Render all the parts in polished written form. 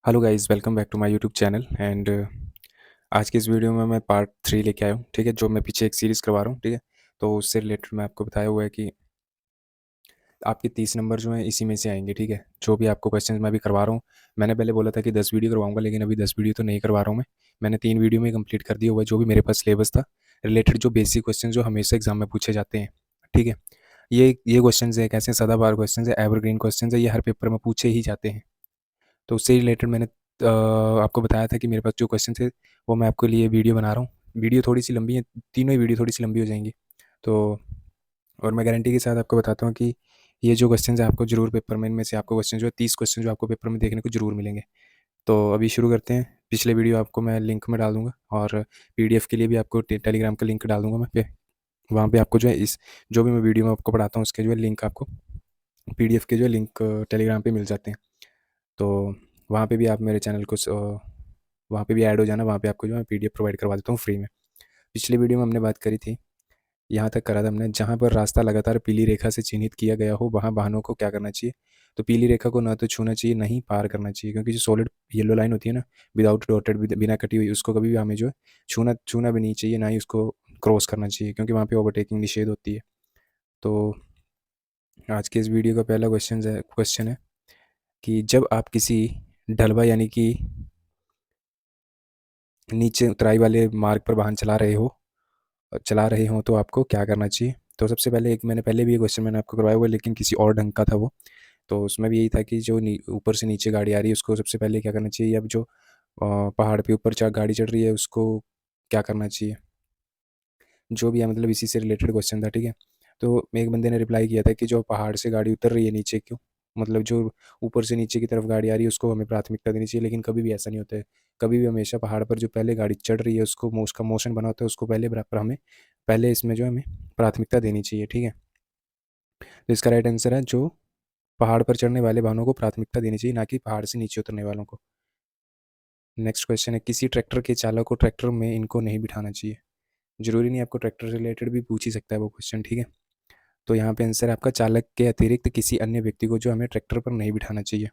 Hello guys, welcome back to my YouTube channel and आज की इस वीडियो में मैं पार्ट 3 लेके आया हूँ। ठीक है, जो मैं पीछे एक सीरीज़ करवा रहा हूँ। ठीक है, तो उससे रिलेटेड मैं आपको बताया हुआ है कि आपके 30 नंबर जो हैं इसी में से आएंगे। ठीक है, जो भी आपको क्वेश्चन मैं अभी करवा रहा हूँ, मैंने पहले बोला था कि 10 वीडियो करवाऊंगा, लेकिन अभी 10 वीडियो तो नहीं करवा रहा हूँ मैंने 3 वीडियो में कंप्लीट कर दिया हुआ है जो भी मेरे पास सिलेबस था रिलेटेड, जो बेसिक क्वेश्चन जो हमेशा एग्जाम में पूछे जाते हैं। ठीक है, ये क्वेश्चन है, कैसे सदाबहार क्वेश्चन है, एवरग्रीन क्वेश्चन है, ये हर पेपर में पूछे ही जाते हैं। तो उससे रिलेटेड मैंने आपको बताया था कि मेरे पास जो क्वेश्चन थे वो मैं आपके लिए वीडियो बना रहा हूँ। वीडियो थोड़ी सी लंबी है, तीनों ही वीडियो थोड़ी सी लंबी हो जाएंगी। तो और मैं गारंटी के साथ आपको बताता हूँ कि ये जो क्वेश्चन है आपको जरूर पेपर में, इनमें से आपको क्वेश्चन जो है 30 क्वेश्चन जो आपको पेपर में देखने को जरूर मिलेंगे। तो अभी शुरू करते हैं। पिछले वीडियो आपको मैं लिंक में डाल दूंगा और पीडीएफ के लिए भी आपको टेलीग्राम का लिंक डाल दूंगा मैं पे। वहाँ पे आपको जो है इस जो भी मैं वीडियो में आपको पढ़ाता हूँ उसके जो है लिंक आपको पीडीएफ के जो है लिंक टेलीग्राम पे मिल जाते हैं। तो वहाँ पे भी आप मेरे चैनल को वहाँ पे भी ऐड हो जाना, वहाँ पे आपको जो है पीडीएफ प्रोवाइड करवा देता हूँ फ्री में। पिछली वीडियो में हमने बात करी थी, यहाँ तक करा था हमने, जहाँ पर रास्ता लगातार पीली रेखा से चिन्हित किया गया हो वहाँ वाहनों को क्या करना चाहिए। तो पीली रेखा को ना तो छूना चाहिए, ना ही पार करना चाहिए, क्योंकि जो सॉलिड येलो लाइन होती है ना, विदाउट डॉटेड, बिना कटी हुई, उसको कभी भी हमें जो है छूना छूना भी नहीं चाहिए, ना ही उसको क्रॉस करना चाहिए, क्योंकि वहाँ पे ओवरटेकिंग निषेध होती है। तो आज के इस वीडियो का पहला क्वेश्चन है कि जब आप किसी ढलवा यानी कि नीचे उतराई वाले मार्ग पर वाहन चला रहे हों तो आपको क्या करना चाहिए। तो सबसे पहले एक मैंने पहले भी ये क्वेश्चन मैंने आपको करवाया हुआ है, लेकिन किसी और ढंग का था वो। तो उसमें भी यही था कि जो ऊपर से नीचे गाड़ी आ रही है उसको सबसे पहले क्या करना चाहिए, या जो पहाड़ पे ऊपर गाड़ी चढ़ रही है उसको क्या करना चाहिए, जो भी है, मतलब इसी से रिलेटेड क्वेश्चन था। ठीक है, तो एक बंदे ने रिप्लाई किया था कि जो पहाड़ से गाड़ी उतर रही है नीचे क्यों, मतलब जो ऊपर से नीचे की तरफ गाड़ी आ रही है उसको हमें प्राथमिकता देनी चाहिए, लेकिन कभी भी ऐसा नहीं होता है। कभी भी हमेशा पहाड़ पर जो पहले गाड़ी चढ़ रही है उसको उसका मोशन बना होता है, उसको पहले बराबर हमें पहले इसमें जो है हमें प्राथमिकता देनी चाहिए। ठीक है, तो इसका राइट आंसर है जो पहाड़ पर चढ़ने वाले वाहनों को प्राथमिकता देनी चाहिए, ना कि पहाड़ से नीचे उतरने वालों को। नेक्स्ट क्वेश्चन है, किसी ट्रैक्टर के चालक को ट्रैक्टर में इनको नहीं बिठाना चाहिए। जरूरी नहीं, आपको ट्रैक्टर से रिलेटेड भी पूछ ही सकता है वो क्वेश्चन। ठीक है, तो यहाँ पे आंसर है आपका, चालक के अतिरिक्त किसी अन्य व्यक्ति को जो हमें ट्रैक्टर पर नहीं बिठाना चाहिए।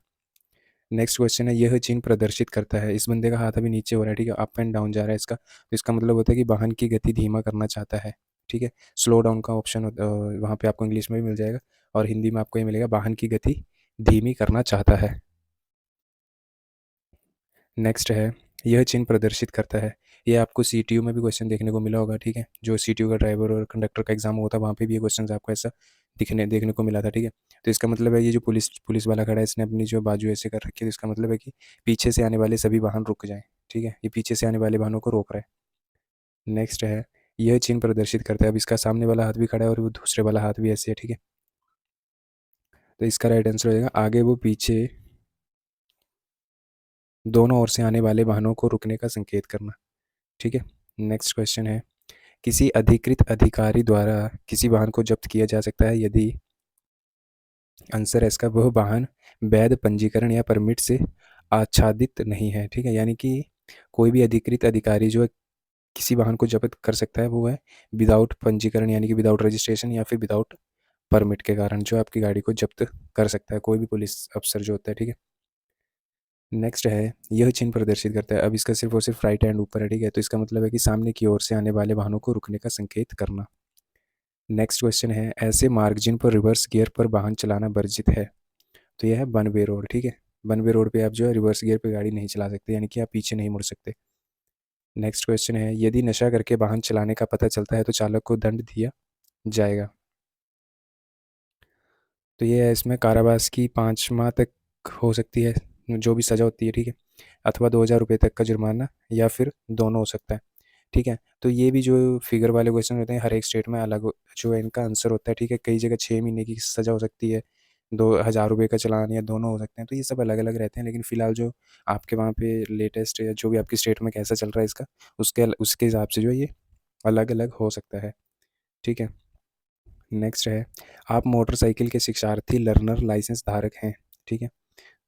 नेक्स्ट क्वेश्चन है, यह चिन्ह प्रदर्शित करता है, इस बंदे का हाथ अभी नीचे हो रहा है, ठीक है, अप एंड डाउन जा रहा है इसका, तो इसका मतलब होता है कि वाहन की गति धीमा करना चाहता है। ठीक है, स्लो डाउन का ऑप्शन वहाँ पे आपको इंग्लिश में भी मिल जाएगा और हिंदी में आपको ये मिलेगा, वाहन की गति धीमी करना चाहता है। नेक्स्ट है, यह चिन्ह प्रदर्शित करता है, ये आपको सीटीयू में भी क्वेश्चन देखने को मिला होगा। ठीक है, जो सीटीयू का ड्राइवर और कंडक्टर का एग्जाम होता है वहाँ पे भी ये क्वेश्चन आपको ऐसा देखने को मिला था। ठीक है, तो इसका मतलब है ये जो पुलिस पुलिस वाला खड़ा है इसने अपनी जो बाजू ऐसे कर रखी है, तो इसका मतलब है कि पीछे से आने वाले सभी वाहन रुक जाएं। ठीक है, ये पीछे से आने वाले वाहनों को रोक रहा है। नेक्स्ट है, यह चिन्ह प्रदर्शित करता है, अब इसका सामने वाला हाथ भी खड़ा है और वो दूसरे वाला हाथ भी ऐसे है। ठीक है, तो इसका राइट आंसर हो जाएगा, आगे वो पीछे दोनों ओर से आने वाले वाहनों को रुकने का संकेत करना। ठीक है, नेक्स्ट क्वेश्चन है, किसी अधिकृत अधिकारी द्वारा किसी वाहन को जब्त किया जा सकता है यदि, आंसर है इसका, वह वाहन वैध पंजीकरण या परमिट से आच्छादित नहीं है। ठीक है, यानी कि कोई भी अधिकृत अधिकारी जो है किसी वाहन को जब्त कर सकता है वो है विदाउट पंजीकरण, यानी कि विदाउट रजिस्ट्रेशन या फिर विदाउट परमिट के कारण जो आपकी गाड़ी को जब्त कर सकता है कोई भी पुलिस अफसर जो होता है। ठीक है, नेक्स्ट है, यह चिन्ह प्रदर्शित करता है, अब इसका सिर्फ और सिर्फ राइट हैंड ऊपर है। ठीक है, तो इसका मतलब है कि सामने की ओर से आने वाले वाहनों को रुकने का संकेत करना। नेक्स्ट क्वेश्चन है, ऐसे मार्ग जिन पर रिवर्स गियर पर वाहन चलाना वर्जित है, तो यह है वन वे रोड। ठीक है, वन वे रोड पे आप जो है रिवर्स गियर पे गाड़ी नहीं चला सकते, यानी कि आप पीछे नहीं मुड़ सकते। नेक्स्ट क्वेश्चन है, यदि नशा करके वाहन चलाने का पता चलता है तो चालक को दंड दिया जाएगा। तो ये है, इसमें कारावास की 5 माह तक हो सकती है जो भी सज़ा होती है। ठीक है, अथवा 2,000 रुपये तक का जुर्माना, या फिर दोनों हो सकता है। ठीक है, तो ये भी जो फिगर वाले क्वेश्चन होते हैं हर एक स्टेट में अलग जो है इनका आंसर होता है। ठीक है, कई जगह 6 महीने की सज़ा हो सकती है, 2,000 रुपये का चालान, या दोनों हो सकते हैं, तो ये सब अलग अलग रहते हैं। लेकिन फिलहाल जो आपके वहाँ पे लेटेस्ट या जो भी आपकी स्टेट में कैसा चल रहा है इसका, उसके हिसाब से जो है ये अलग अलग हो सकता है। ठीक है, नेक्स्ट है, आप मोटरसाइकिल के शिक्षार्थी लर्नर लाइसेंस धारक हैं। ठीक है,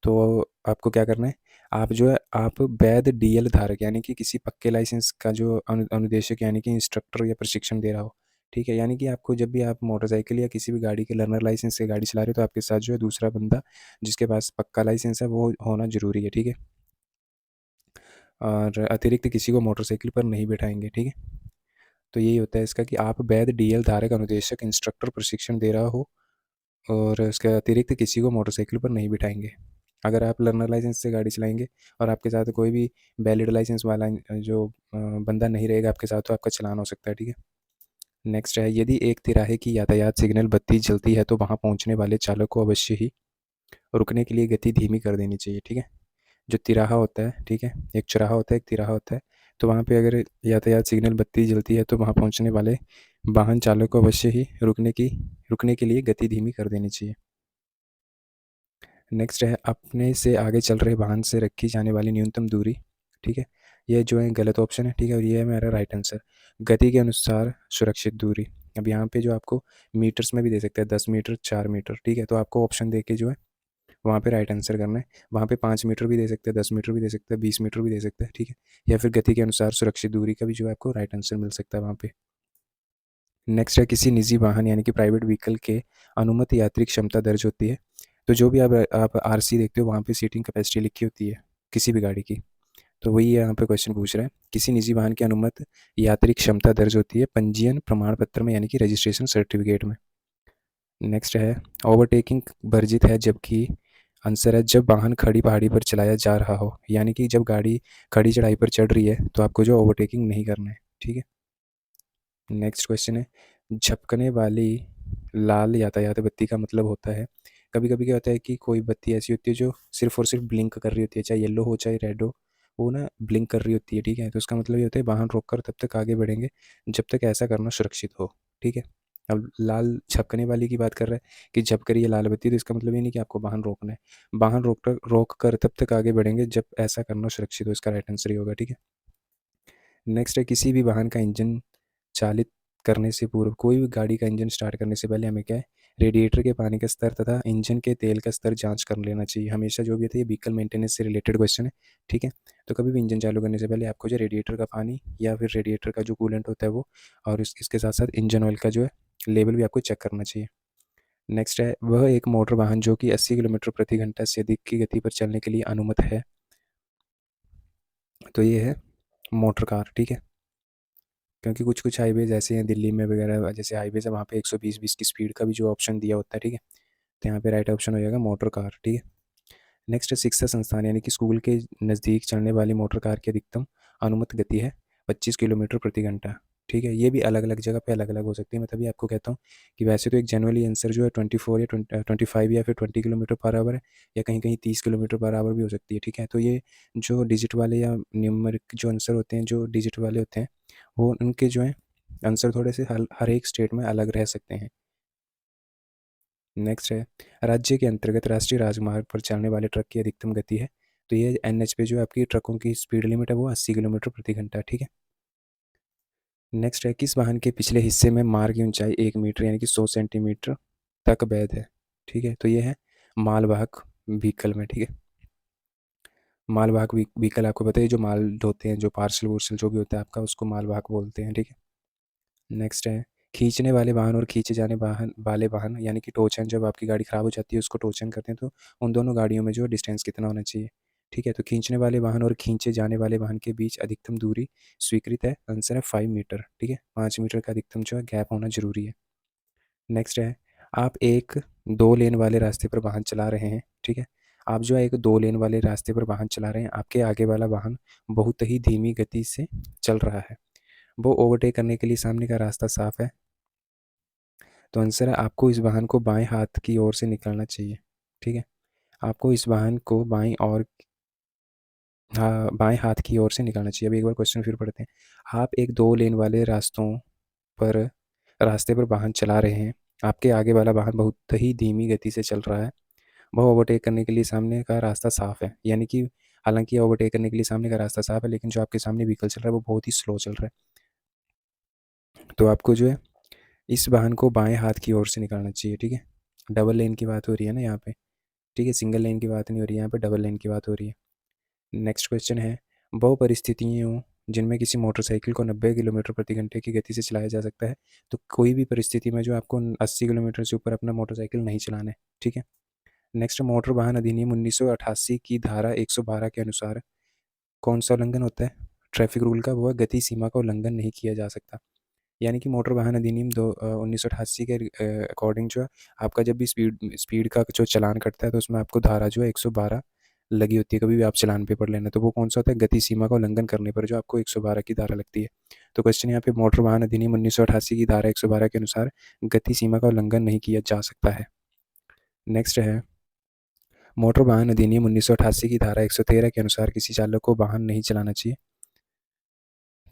तो आपको क्या करना है, आप जो है आप वैध डीएल धारक, यानी कि किसी पक्के लाइसेंस का जो अनुदेशक यानी कि इंस्ट्रक्टर या प्रशिक्षण दे रहा हो। ठीक है, यानी कि आपको जब भी आप मोटरसाइकिल या किसी भी गाड़ी के लर्नर लाइसेंस से गाड़ी चला रहे हो तो आपके साथ जो है दूसरा बंदा जिसके पास पक्का लाइसेंस है वो होना जरूरी है। ठीक है, और अतिरिक्त किसी को मोटरसाइकिल पर नहीं बिठाएंगे, ठीक है। तो यही होता है इसका कि आप वैध डीएल धारक अनुदेशक इंस्ट्रक्टर प्रशिक्षण दे रहा हो और इसके अतिरिक्त किसी को मोटरसाइकिल पर नहीं बिठाएंगे। अगर आप लर्नर लाइसेंस से गाड़ी चलाएंगे और आपके साथ कोई भी वैलिड लाइसेंस वाला जो बंदा नहीं रहेगा आपके साथ, तो आपका चालान हो सकता है, ठीक है। नेक्स्ट है, यदि एक तिराहे की यातायात सिग्नल बत्ती जलती है तो वहां पहुंचने वाले चालक को अवश्य ही रुकने के लिए गति धीमी कर देनी चाहिए, ठीक है। जो तिराहा होता है, ठीक है, एक चौराहा होता है, एक तिराहा होता है, तो वहाँ पे अगर यातायात सिग्नल बत्ती जलती है तो वहाँ पहुँचने वाले वाहन चालक को अवश्य ही रुकने के लिए गति धीमी कर देनी चाहिए। नेक्स्ट है, अपने से आगे चल रहे वाहन से रखी जाने वाली न्यूनतम दूरी, ठीक है। ये जो है गलत ऑप्शन है, ठीक है, और ये है मेरा राइट आंसर। गति के अनुसार सुरक्षित दूरी। अब यहाँ पे जो आपको मीटर्स में भी दे सकते हैं, 10 मीटर, 4 मीटर, ठीक है, तो आपको ऑप्शन दे के जो है वहाँ पे राइट आंसर करना है। वहाँ पे 5 मीटर भी दे सकते हैं, 10 मीटर भी दे सकते हैं, 20 मीटर भी दे सकते हैं, ठीक है। या फिर गति के अनुसार सुरक्षित दूरी का भी जो है आपको राइट आंसर मिल सकता है वहाँ पे। नेक्स्ट है, किसी निजी वाहन यानी कि प्राइवेट व्हीकल के अनुमत यात्री क्षमता दर्ज होती है। तो जो भी आप आरसी देखते हो वहाँ पे सीटिंग कैपेसिटी लिखी होती है किसी भी गाड़ी की। तो वही यहाँ पे क्वेश्चन पूछ रहा है, किसी निजी वाहन की अनुमत यात्री क्षमता दर्ज होती है पंजीयन प्रमाण पत्र में यानी कि रजिस्ट्रेशन सर्टिफिकेट में। नेक्स्ट है, ओवरटेकिंग वर्जित है जबकि आंसर है जब वाहन खड़ी पहाड़ी पर चलाया जा रहा हो, यानी कि जब गाड़ी खड़ी चढ़ाई पर चढ़ रही है तो आपको जो ओवरटेकिंग नहीं करना है, ठीक है। नेक्स्ट क्वेश्चन है, झपकने वाली लाल यातायात बत्ती का मतलब होता है, कभी कभी क्या होता है कि कोई बत्ती ऐसी होती है जो सिर्फ और सिर्फ ब्लिंक कर रही होती है, चाहे येलो हो चाहे रेड हो, वो ना ब्लिंक कर रही होती है, ठीक है। तो उसका मतलब ये होता है वाहन रोककर तब तक आगे बढ़ेंगे जब तक ऐसा करना सुरक्षित हो, ठीक है। अब लाल झपकने वाली की बात कर रहा है कि झपक रही है लाल बत्ती, तो इसका मतलब ये नहीं कि आपको वाहन रोकना है। वाहन रोक कर तब तक आगे बढ़ेंगे जब ऐसा करना सुरक्षित हो, इसका राइट आंसर ही होगा, ठीक है। नेक्स्ट है, किसी भी वाहन का इंजन चालित करने से पूर्व, कोई भी गाड़ी का इंजन स्टार्ट करने से पहले हमें क्या है, रेडिएटर के पानी का स्तर तथा इंजन के तेल का स्तर जांच कर लेना चाहिए हमेशा। जो भी है ये व्हीकल मेंटेनेंस से रिलेटेड क्वेश्चन है, ठीक है। तो कभी भी इंजन चालू करने से पहले आपको जो रेडिएटर का पानी या फिर रेडिएटर का जो कूलेंट होता है वो, और इसके साथ साथ इंजन ऑयल का जो है लेवल भी आपको चेक करना चाहिए। नेक्स्ट है, वह एक मोटर वाहन जो कि 80 किलोमीटर प्रति घंटा से अधिक की गति पर चलने के लिए अनुमत है। तो ये है मोटर कार, ठीक है। क्योंकि कुछ कुछ हाईवेज ऐसे हैं दिल्ली में वगैरह, जैसे हाईवेज है वहाँ पे 120 की स्पीड का भी जो ऑप्शन दिया होता है, ठीक है। तो यहाँ पे राइट ऑप्शन हो जाएगा मोटर कार, ठीक है। नेक्स्ट है, शिक्षा संस्थान यानी कि स्कूल के नज़दीक चलने वाली मोटर कार की अधिकतम अनुमत गति है 25 किलोमीटर प्रति घंटा, ठीक है। ये भी अलग अलग जगह पे अलग अलग हो सकती है। मैं तभी आपको कहता हूँ कि वैसे तो एक जनरली आंसर जो है 24 या 25 या फिर 20 किलोमीटर पर आवर है, या कहीं कहीं 30 किलोमीटर पर आवर भी हो सकती है, ठीक है। तो ये जो डिजिट वाले या न्यूमरिक जो आंसर होते हैं, जो डिजिट वाले होते हैं, वो उनके जो है आंसर थोड़े से हर एक स्टेट में अलग रह सकते हैं। नेक्स्ट है, राज्य के अंतर्गत राष्ट्रीय राजमार्ग पर चलने वाले ट्रक की अधिकतम गति है। तो ये एनएच पे जो आपकी ट्रकों की स्पीड लिमिट है वो 80 किलोमीटर प्रति घंटा, ठीक है। नेक्स्ट है, किस वाहन के पिछले हिस्से में मार्ग की ऊंचाई 1 मीटर यानी कि 100 सेंटीमीटर तक वैध है, ठीक है। तो ये है मालवाहक व्हीकल में, ठीक है। मालवाहक व्हीकल आपको पता है, जो माल ढोते हैं, जो पार्सल वुर्सल जो भी होता है आपका, उसको मालवाहक बोलते हैं, ठीक है। नेक्स्ट है, खींचने वाले वाहन और खींचे जाने वाले वाहन यानी कि टोचन, जब आपकी गाड़ी ख़राब हो जाती है उसको टोचन करते हैं, तो उन दोनों गाड़ियों में जो डिस्टेंस कितना होना चाहिए, ठीक है। तो खींचने वाले वाहन और खींचे जाने वाले वाहन के बीच अधिकतम दूरी स्वीकृत है, आंसर है 5 मीटर, ठीक है। 5 मीटर का अधिकतम जो है गैप होना जरूरी है। नेक्स्ट है, आप एक 2 लेन वाले रास्ते पर वाहन चला रहे हैं, ठीक है। आप जो है एक 2 लेन वाले रास्ते पर वाहन चला रहे हैं, आपके आगे वाला वाहन बहुत ही धीमी गति से चल रहा है, वो ओवरटेक करने के लिए सामने का रास्ता साफ है। तो आंसर है, आपको इस वाहन को बाएं हाथ की ओर से निकालना चाहिए, ठीक है। आपको इस वाहन को बाएं और हाँ, बाएं हाथ की ओर से निकालना चाहिए। अब एक बार क्वेश्चन फिर पढ़ते हैं। आप एक 2 लेन वाले पर रास्ते पर वाहन चला रहे हैं, आपके आगे वाला वाहन बहुत ही धीमी गति से चल रहा है, वह ओवरटेक करने के लिए सामने का रास्ता साफ है, यानी कि हालांकि ओवरटेक करने के लिए सामने का रास्ता साफ है, लेकिन जो आपके सामने व्हीकल चल रहा है वो बहुत ही स्लो चल रहा है। तो आपको जो है इस वाहन को बाएं हाथ की ओर से निकालना चाहिए, ठीक है। डबल लेन की बात हो रही है ना यहाँ पे, ठीक है, सिंगल लेन की बात नहीं हो रही है यहाँ पे, डबल लेन की बात हो रही है। नेक्स्ट क्वेश्चन है, बहु परिस्थितियों जिनमें किसी मोटरसाइकिल को 90 किलोमीटर प्रति घंटे की गति से चलाया जा सकता है, तो कोई भी परिस्थिति में जो आपको 80 किलोमीटर से ऊपर अपना मोटरसाइकिल नहीं चलाना है, ठीक है। नेक्स्ट, मोटर वाहन अधिनियम 1988 की धारा 112 के अनुसार कौन सा उल्लंघन होता है ट्रैफिक रूल का? वो है गति सीमा का उल्लंघन नहीं किया जा सकता। यानी कि मोटर वाहन अधिनियम 1988 के अकॉर्डिंग जो है आपका जब भी स्पीड स्पीड का जो चालान कटता है तो उसमें आपको धारा जो है 112 लगी होती है। कभी भी आप चालान पे पढ़ लेना, तो वो कौन सा होता है? गति सीमा का उल्लंघन करने पर जो आपको 112 की धारा लगती है। तो क्वेश्चन यहाँ पे मोटर वाहन अधिनियम 1988 की धारा 112 के अनुसार गति सीमा का उल्लंघन नहीं किया जा सकता है। नेक्स्ट है मोटर वाहन अधिनियम 1988 की धारा 113 के अनुसार किसी चालक को वाहन नहीं चलाना चाहिए।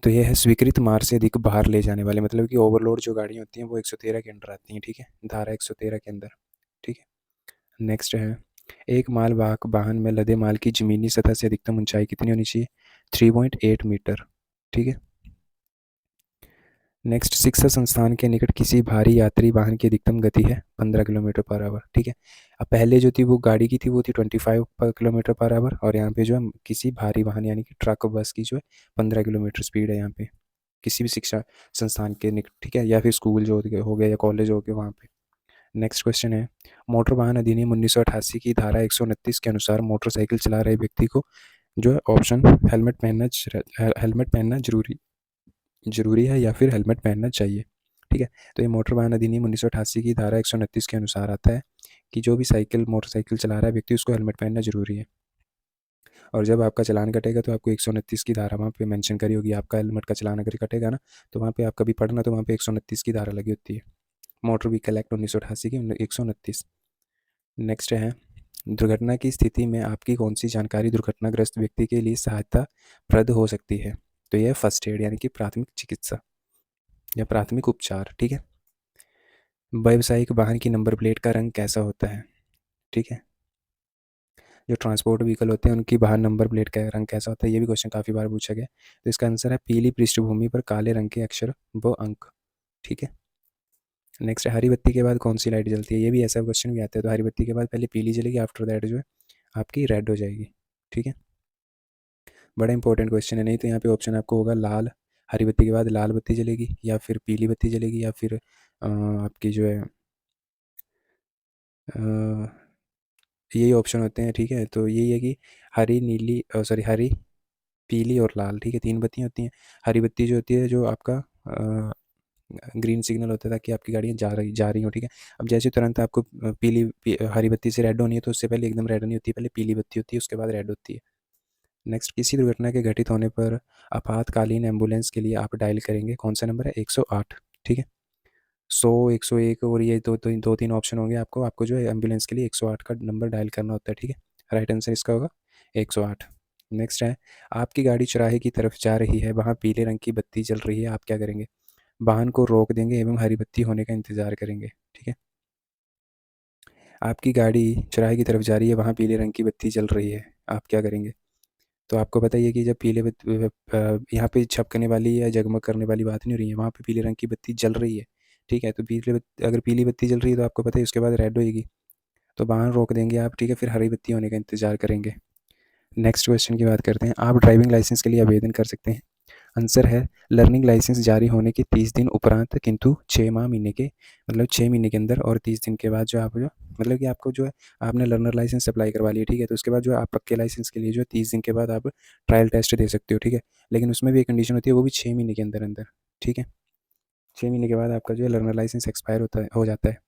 तो ये है स्वीकृत मार्ग से अधिक भार ले जाने वाले, मतलब कि ओवरलोड जो गाड़ियाँ होती हैं वो 113 के अंडर आती हैं, ठीक है, धारा 113 के अंदर, ठीक है। नेक्स्ट है एक मालवाहक वाहन में लदे माल की जमीनी सतह से अधिकतम ऊंचाई कितनी होनी चाहिए? 3.8 मीटर, ठीक है। नेक्स्ट शिक्षा संस्थान के निकट किसी भारी यात्री वाहन की अधिकतम गति है 15 किलोमीटर पर आवर, ठीक है। अब पहले जो थी वो गाड़ी की थी वो थी 25 किलोमीटर पर आवर, और यहाँ पे जो है किसी भारी वाहन यानी कि ट्रक बस की जो है 15 किलोमीटर स्पीड है यहाँ पे किसी भी शिक्षा संस्थान के निकट, ठीक है, या फिर स्कूल जो हो गया या कॉलेज हो गया वहाँ पे। नेक्स्ट क्वेश्चन है मोटर वाहन अधिनियम 1988 की धारा 129 के अनुसार मोटरसाइकिल चला रहे व्यक्ति को जो है ऑप्शन हेलमेट पहनना जरूरी है या फिर हेलमेट पहनना चाहिए, ठीक है। तो ये मोटर वाहन अधिनियम 1988 की धारा 129 के अनुसार आता है कि जो भी मोटरसाइकिल चला रहा है व्यक्ति उसको हेलमेट पहनना जरूरी है। और जब आपका चालान कटेगा तो आपको 129 की धारा वहाँ पे मेंशन करी होगी। आपका हेलमेट का चालान अगर कटेगा ना तो वहाँ पे आप कभी पढ़ना, तो वहाँ पे 129 की धारा लगी होती है, मोटर व्हीकल एक्ट 1988 की 129। नेक्स्ट है दुर्घटना की स्थिति में आपकी कौन सी जानकारी दुर्घटनाग्रस्त व्यक्ति के लिए सहायता प्रद हो सकती है? तो यह फर्स्ट एड यानी कि प्राथमिक चिकित्सा या प्राथमिक उपचार, ठीक है। व्यावसायिक वाहन की नंबर प्लेट का रंग कैसा होता है? ठीक है, जो ट्रांसपोर्ट व्हीकल होते हैं उनकी वाहन नंबर प्लेट का रंग कैसा होता है? ये भी क्वेश्चन काफ़ी बार पूछा गया। तो इसका आंसर है पीली पृष्ठभूमि पर काले रंग के अक्षर व अंक, ठीक है। नेक्स्ट हरी बत्ती के बाद कौन सी लाइट जलती है? ये भी ऐसा क्वेश्चन भी आता है। तो हरी बत्ती के बाद पहले पीली जलेगी, आफ्टर दैट जो है आपकी रेड हो जाएगी, ठीक है। बड़ा इंपॉर्टेंट क्वेश्चन है, नहीं तो यहाँ पे ऑप्शन आपको होगा लाल, हरी बत्ती के बाद लाल बत्ती जलेगी या फिर पीली बत्ती जलेगी या फिर आपकी जो है यही ऑप्शन होते हैं, ठीक है। तो यही है कि हरी नीली सॉरी हरी पीली और लाल, ठीक है, तीन बत्तियाँ होती हैं। हरी बत्ती जो होती है जो आपका ग्रीन सिग्नल होता है ताकि आपकी गाड़ियाँ जा रही हो, ठीक है। अब जैसे तुरंत आपको हरी बत्ती से रेड होनी है तो उससे पहले एकदम रेड नहीं होती, पहले पीली बत्ती होती है उसके बाद रेड होती है। नेक्स्ट किसी दुर्घटना के घटित होने पर आपातकालीन एम्बुलेंस के लिए आप डायल करेंगे कौन सा नंबर है? 108, ठीक है। 100, 101 और ये दो तीन ऑप्शन होंगे आपको आपको जो है एम्बुलेंस के लिए 108 का नंबर डायल करना होता है, ठीक है। राइट आंसर इसका होगा 108। नेक्स्ट है आपकी गाड़ी चौराहे की तरफ जा रही है, वहाँ पीले रंग की बत्ती जल रही है, आप क्या करेंगे? वाहन को रोक देंगे एवं हरी बत्ती होने का इंतजार करेंगे, ठीक है। आपकी गाड़ी चौराहे की तरफ जा रही है, वहाँ पीले रंग की बत्ती जल रही है, आप क्या करेंगे? तो आपको पता ही है कि जब यहाँ पे झपकने वाली या जगमग करने वाली बात नहीं हो रही है, वहाँ पे पीले रंग की बत्ती जल रही है, ठीक है। तो अगर पीली बत्ती जल रही है तो आपको पता है उसके बाद रेड होएगी, तो वाहन रोक देंगे आप, ठीक है, फिर हरी बत्ती होने का इंतजार करेंगे। नेक्स्ट क्वेश्चन की बात करते हैं, आप ड्राइविंग लाइसेंस के लिए आवेदन कर सकते हैं। आंसर है लर्निंग लाइसेंस जारी होने के 30 दिन उपरांत, किंतु 6 महीने के अंदर और 30 दिन के बाद जो आप जो मतलब कि आपको जो है आपने लर्नर लाइसेंस अप्लाई करवा लिया, ठीक है, तो उसके बाद जो है आप पक्के लाइसेंस के लिए जो है 30 दिन के बाद आप ट्रायल टेस्ट दे सकते हो, ठीक है। लेकिन उसमें भी एक कंडीशन होती है, वो भी 6 महीने के अंदर अंदर, ठीक है। 6 महीने के बाद आपका जो है लर्नर लाइसेंस एक्सपायर हो जाता है।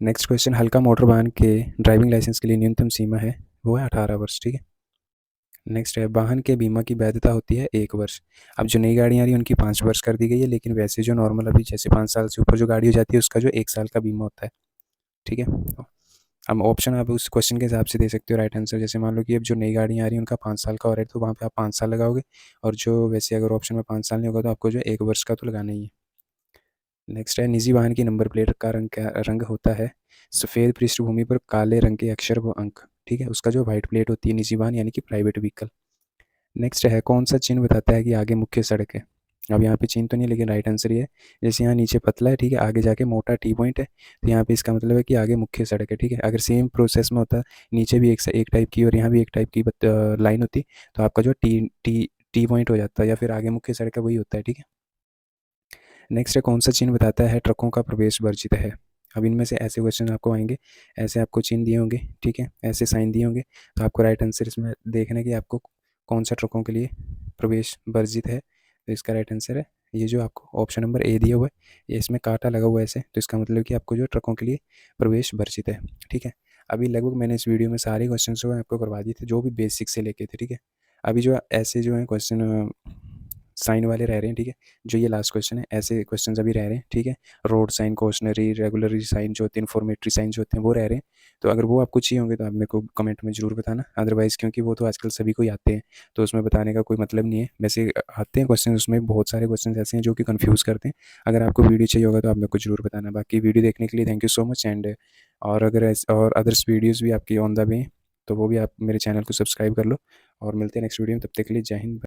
नेक्स्ट क्वेश्चन हल्का मोटर वाहन के ड्राइविंग लाइसेंस के लिए न्यूनतम सीमा है वो है 18 वर्ष, ठीक है। नेक्स्ट है वाहन के बीमा की वैधता होती है 1 वर्ष। अब जो नई गाड़ियाँ आ रही हैं उनकी 5 वर्ष कर दी गई है, लेकिन वैसे जो नॉर्मल अभी जैसे 5 साल से ऊपर जो गाड़ी हो जाती है उसका जो 1 साल का बीमा होता है, ठीक है। अब ऑप्शन आप उस क्वेश्चन के हिसाब से दे सकते हो राइट आंसर। जैसे मान लो कि अब जो नई गाड़ियाँ आ रही हैं उनका 5 साल का हो रहा है तो वहाँ पे आप 5 साल लगाओगे, और जो वैसे अगर ऑप्शन में 5 साल नहीं होगा तो आपको जो 1 वर्ष का तो लगाना ही है। नेक्स्ट है निजी वाहन की नंबर प्लेट का रंग होता है सफ़ेद पृष्ठभूमि पर काले रंग के अक्षर व अंक, ठीक है, उसका जो वाइट प्लेट होती है निजी वाहन यानी कि प्राइवेट व्हीकल। नेक्स्ट है कौन सा चिन्ह बताता है कि आगे मुख्य सड़क है? अब यहाँ पे चिन्ह तो नहीं है लेकिन राइट आंसर ये है, जैसे यहाँ नीचे पतला है, ठीक है, आगे जाके मोटा टी पॉइंट है, तो यहाँ पे इसका मतलब है कि आगे मुख्य सड़क है, ठीक है। अगर सेम प्रोसेस में होता नीचे भी एक टाइप की और यहाँ भी एक टाइप की लाइन होती तो आपका जो टी टी टी पॉइंट हो जाता है या फिर आगे मुख्य सड़क है वही होता है, ठीक है। नेक्स्ट है कौन सा चिन्ह बताता है ट्रकों का प्रवेश वर्जित है? अब इनमें से ऐसे क्वेश्चन आपको आएंगे, ऐसे आपको चिन्ह दिए होंगे, ठीक है, ऐसे साइन दिए होंगे, तो आपको राइट आंसर इसमें देखना है कि आपको कौन सा ट्रकों के लिए प्रवेश वर्जित है। तो इसका राइट आंसर है ये जो आपको ऑप्शन नंबर ए दिया हुआ है, ये इसमें कांटा लगा हुआ है ऐसे, तो इसका मतलब कि आपको जो ट्रकों के लिए प्रवेश वर्जित है, ठीक है। अभी लगभग मैंने इस वीडियो में सारे क्वेश्चन जो है आपको करवा दिए थे, जो भी बेसिक से लेके थे, ठीक है। अभी जो ऐसे जो है क्वेश्चन साइन वाले रह रहे हैं, ठीक है, जो ये लास्ट क्वेश्चन है, ऐसे क्वेश्चन अभी रह रहे हैं, ठीक है। रोड साइन, कॉशनरी, रेगुलरी साइन जो होते हैं, इन्फॉर्मेटरी साइन जो होते हैं, वो रह रहे हैं। तो अगर वो आपको चाहिए होंगे तो आप मेरे को कमेंट में ज़रूर बताना, अदरवाइज़ क्योंकि वो तो आजकल सभी को ही आते हैं, तो उसमें बताने का कोई मतलब नहीं है। वैसे आते हैं क्वेश्चन, उसमें बहुत सारे क्वेश्चन ऐसे हैं जो कि कन्फ्यूज़ करते हैं। अगर आपको वीडियो चाहिए होगा तो आप मेरे को ज़रूर बताना। बाकी वीडियो देखने के लिए thank you so much. And और अगर और अदर्स वीडियोज़ भी आपकी ऑन द वे, तो वो भी आप मेरे चैनल को सब्सक्राइब कर लो, और मिलते हैं नेक्स्ट वीडियो में। तब तक के लिए जय हिंद।